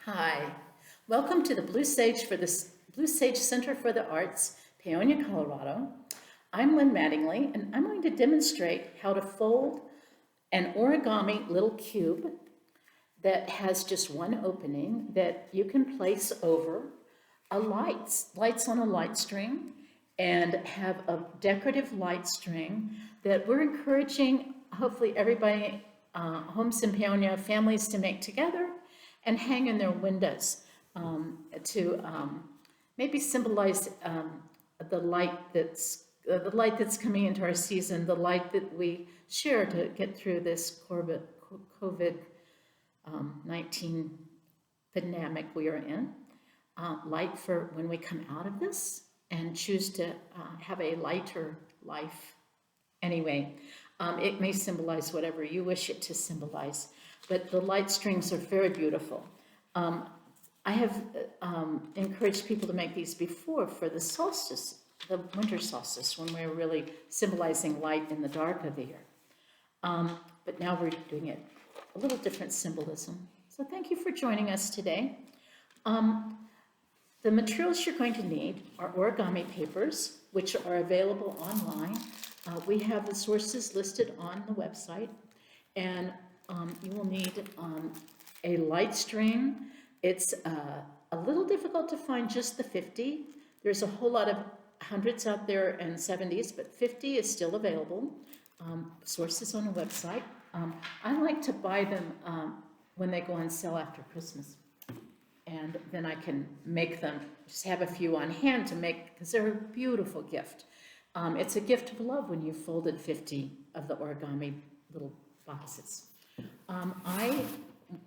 Hi, welcome to the Blue Sage Blue Sage Center for the Arts, Peonia, Colorado. I'm Lynn Mattingly, and I'm going to demonstrate how to fold an origami little cube that has just one opening that you can place over lights on a light string, and have a decorative light string that we're encouraging hopefully everybody, homes in Peonia, families to make together and hang in their windows to maybe symbolize the light that's coming into our season, the light that we share to get through this COVID-19 pandemic we are in. Light for when we come out of this and choose to have a lighter life. Anyway, it may symbolize whatever you wish it to symbolize, but the light strings are very beautiful. I have encouraged people to make these before for the solstice, the winter solstice, when we're really symbolizing light in the dark of the year. But now we're doing it a little different symbolism. So thank you for joining us today. The materials you're going to need are origami papers, which are available online. We have the sources listed on the website, and you will need a light string. It's a little difficult to find just the 50. There's a whole lot of hundreds out there and 70s, but 50 is still available. Sources on the website. I like to buy them when they go on sale after Christmas. And then I can make them, just have a few on hand to make, because they're a beautiful gift. It's a gift of love when you've folded 50 of the origami little boxes.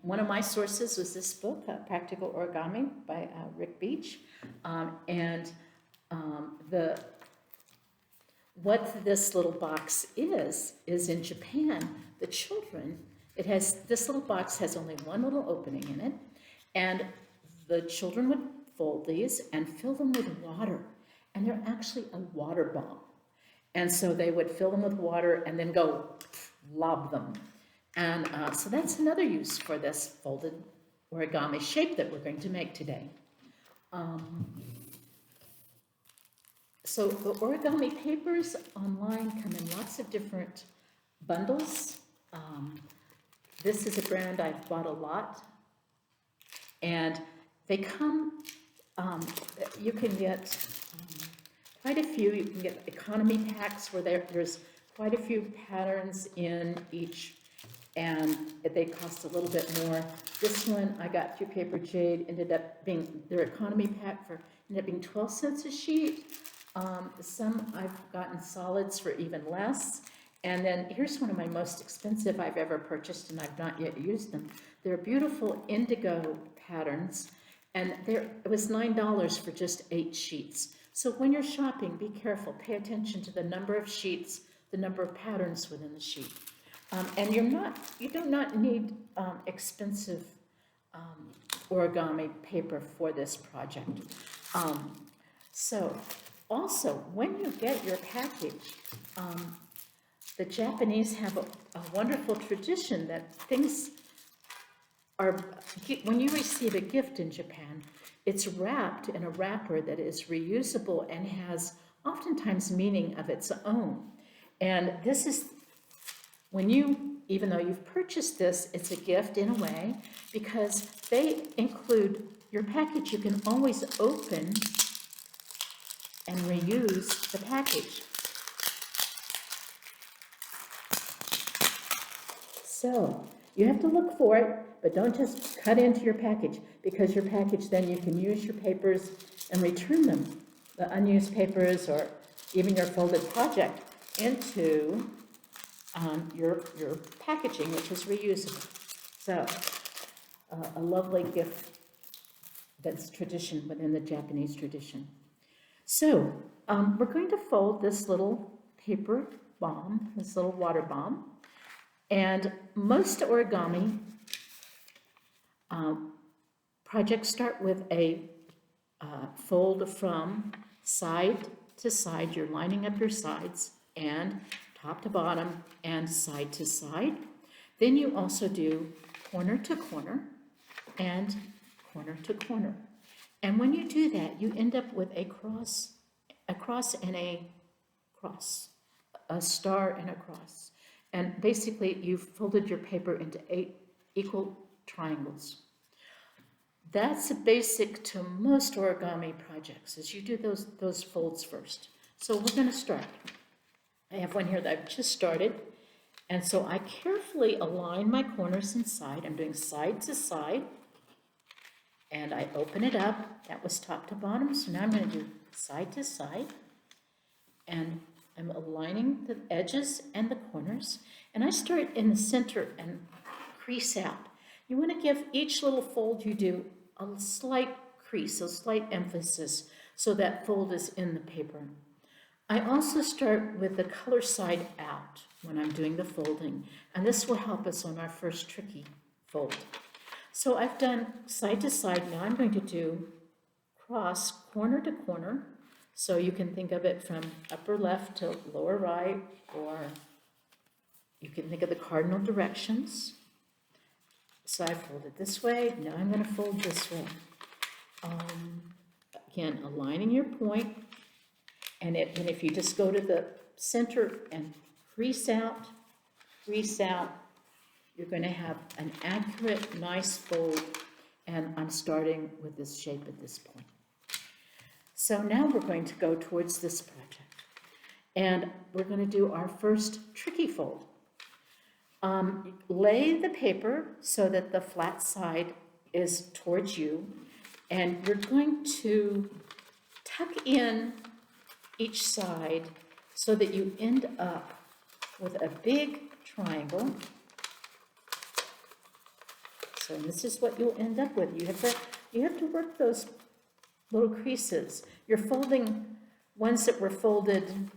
One of my sources was this book, Practical Origami by Rick Beach. What this little box is in Japan, the children, this little box has only one little opening in it, and the children would fold these and fill them with water, and they're actually a water bomb. And so they would fill them with water and then go lob them. And so that's another use for this folded origami shape that we're going to make today. So the origami papers online come in lots of different bundles. This is a brand I've bought a lot. And they come, you can get quite a few. You can get economy packs where there's quite a few patterns in each, and they cost a little bit more. This one I got through Paper Jade, ended up being, their economy pack ended up being 12 cents a sheet. Some I've gotten solids for even less. And then here's one of my most expensive I've ever purchased, and I've not yet used them. They're beautiful indigo patterns, and it was $9 for just 8 sheets. So when you're shopping, be careful. Pay attention to the number of sheets, the number of patterns within the sheet. And you do not need expensive origami paper for this project. So also, when you get your package, the Japanese have a wonderful tradition that things are, when you receive a gift in Japan, it's wrapped in a wrapper that is reusable and has oftentimes meaning of its own. And this is, even though you've purchased this, it's a gift in a way, because they include your package. You can always open and reuse the package. So you have to look for it, but don't just cut into your package, because your package, then you can use your papers and return them, the unused papers or even your folded project, into your packaging, which is reusable. So a lovely gift that's tradition within the Japanese tradition. So we're going to fold this little paper bomb, this little water bomb. And most origami projects start with a fold from side to side. You're lining up your sides, and top to bottom and side to side. Then you also do corner to corner and corner to corner. And when you do that, you end up with a cross and a cross, a star and a cross. And basically, you've folded your paper into 8 equal triangles. That's basic to most origami projects, is you do those folds first. So we're going to start. I have one here that I've just started. And so I carefully align my corners inside. I'm doing side to side. And I open it up. That was top to bottom. So now I'm going to do side to side. And I'm aligning the edges and the corners. And I start in the center and crease out. You want to give each little fold you do a slight crease, a slight emphasis, so that fold is in the paper. I also start with the color side out when I'm doing the folding, and this will help us on our first tricky fold. So I've done side to side. Now I'm going to do cross corner to corner. So you can think of it from upper left to lower right, or you can think of the cardinal directions. So I folded this way. Now I'm going to fold this way. Again, aligning your point. And if you just go to the center and crease out, you're going to have an accurate, nice fold. And I'm starting with this shape at this point. So now we're going to go towards this project. And we're going to do our first tricky fold. Lay the paper so that the flat side is towards you. And you're going to tuck in each side so that you end up with a big triangle. So this is what you'll end up with. You have to work those little creases. You're folding ones that were folded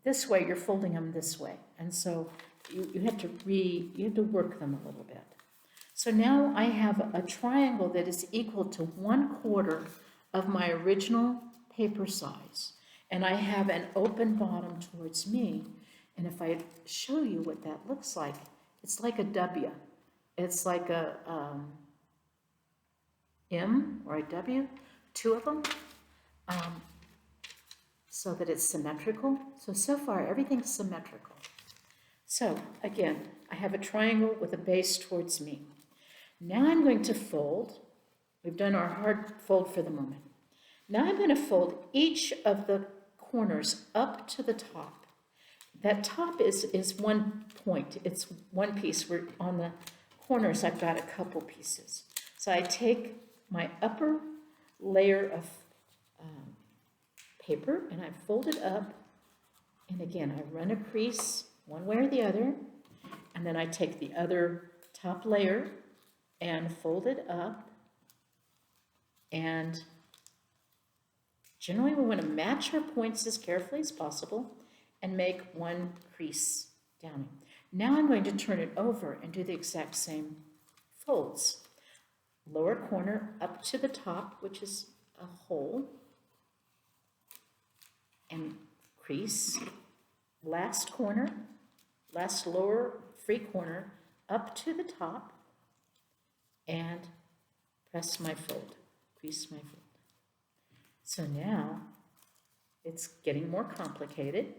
this way, you're folding them this way. And so you have to work them a little bit. So now I have a triangle that is equal to 1/4 of my original paper size. And I have an open bottom towards me. And if I show you what that looks like, it's like a W. It's like a M or a W, 2 of them, so that it's symmetrical. So far, everything's symmetrical. So again, I have a triangle with a base towards me. Now I'm going to fold. We've done our hard fold for the moment. Now I'm going to fold each of the corners up to the top. That top is one point. It's one piece. We're on the corners, I've got a couple pieces. So I take my upper layer of paper and I fold it up. And again, I run a crease one way or the other. And then I take the other top layer and fold it up. And generally we want to match our points as carefully as possible and make one crease down. Now I'm going to turn it over and do the exact same folds. Lower corner up to the top, which is a hole, and crease. Last corner, last lower free corner up to the top, and press my fold, crease my fold. So now it's getting more complicated.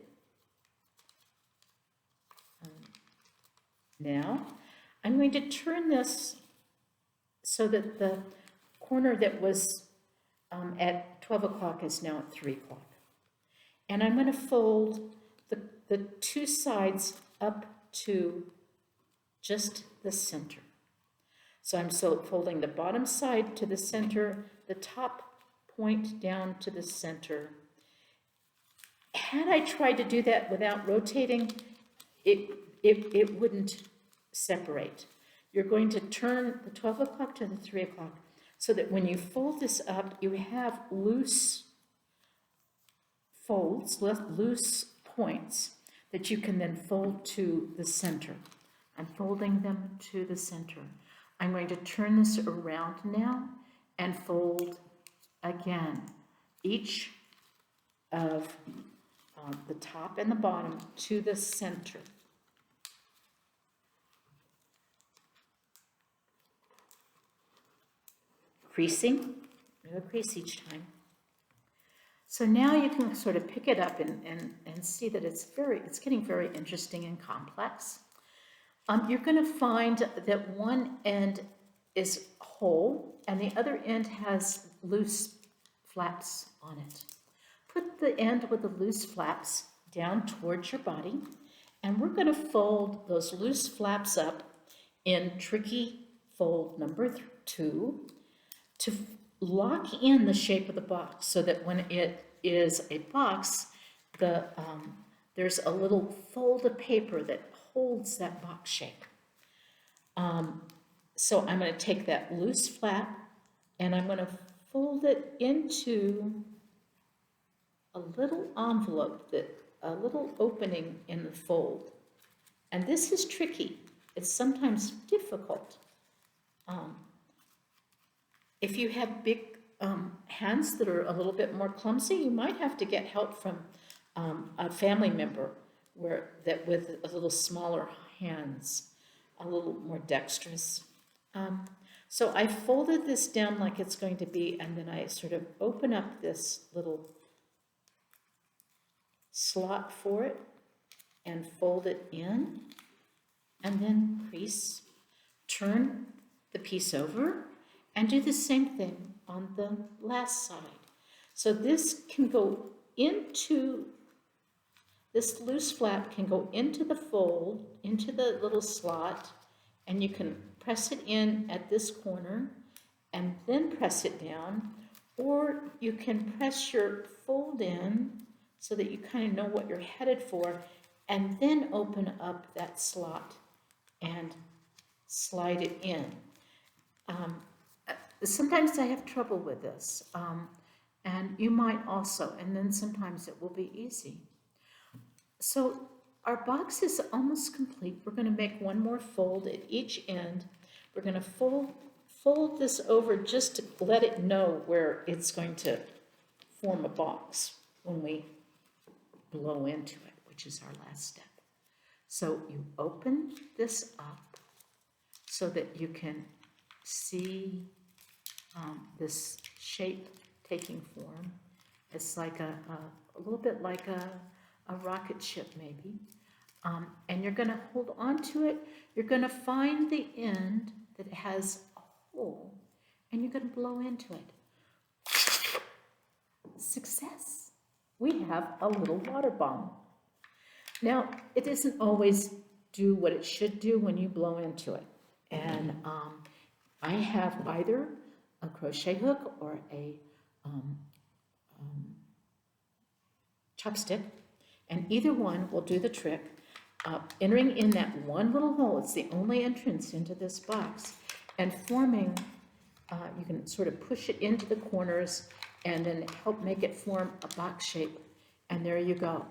Now I'm going to turn this so that the corner that was at 12 o'clock is now at 3 o'clock. And I'm going to fold the 2 sides up to just the center. So I'm folding the bottom side to the center, the top point down to the center. Had I tried to do that without rotating, it wouldn't separate. You're going to turn the 12 o'clock to the 3 o'clock so that when you fold this up, you have loose folds, loose points that you can then fold to the center. I'm folding them to the center. I'm going to turn this around now and fold again each of the top and the bottom to the center. creasing, no crease each time. So now you can sort of pick it up and see that it's getting very interesting and complex. You're going to find that one end is whole and the other end has loose flaps on it. Put the end with the loose flaps down towards your body, and we're going to fold those loose flaps up in tricky fold number 2 to lock in the shape of the box so that when it is a box, there's a little fold of paper that holds that box shape. So I'm going to take that loose flap and I'm going to fold it into a little envelope, a little opening in the fold. And this is tricky. It's sometimes difficult. If you have big hands that are a little bit more clumsy, you might have to get help from a family member with a little smaller hands, a little more dexterous. So I folded this down like it's going to be, and then I sort of open up this little slot for it and fold it in, and then crease, turn the piece over, and do the same thing on the last side. So this loose flap can go into the fold, into the little slot, and you can press it in at this corner and then press it down, or you can press your fold in so that you kind of know what you're headed for, and then open up that slot and slide it in. Sometimes I have trouble with this, and you might also, and then sometimes it will be easy. So our box is almost complete. We're going to make one more fold at each end. We're going to fold this over just to let it know where it's going to form a box when we blow into it, which is our last step. So you open this up so that you can see this shape taking form. It's like a little bit like a rocket ship maybe. And you're going to hold on to it. You're going to find the end that has a hole, and you're going to blow into it. Success! We have a little water bomb. Now, it doesn't always do what it should do when you blow into it. And I have either a crochet hook or a chopstick, and either one will do the trick. Entering in that one little hole, it's the only entrance into this box, and forming, you can sort of push it into the corners and then help make it form a box shape, and there you go.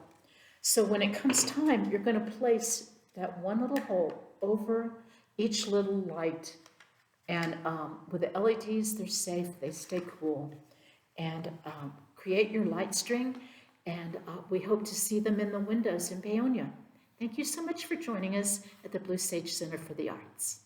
So when it comes time, you're going to place that one little hole over each little light, and with the LEDs, they're safe, they stay cool, and create your light string, and we hope to see them in the windows in Paonia. Thank you so much for joining us at the Blue Sage Center for the Arts.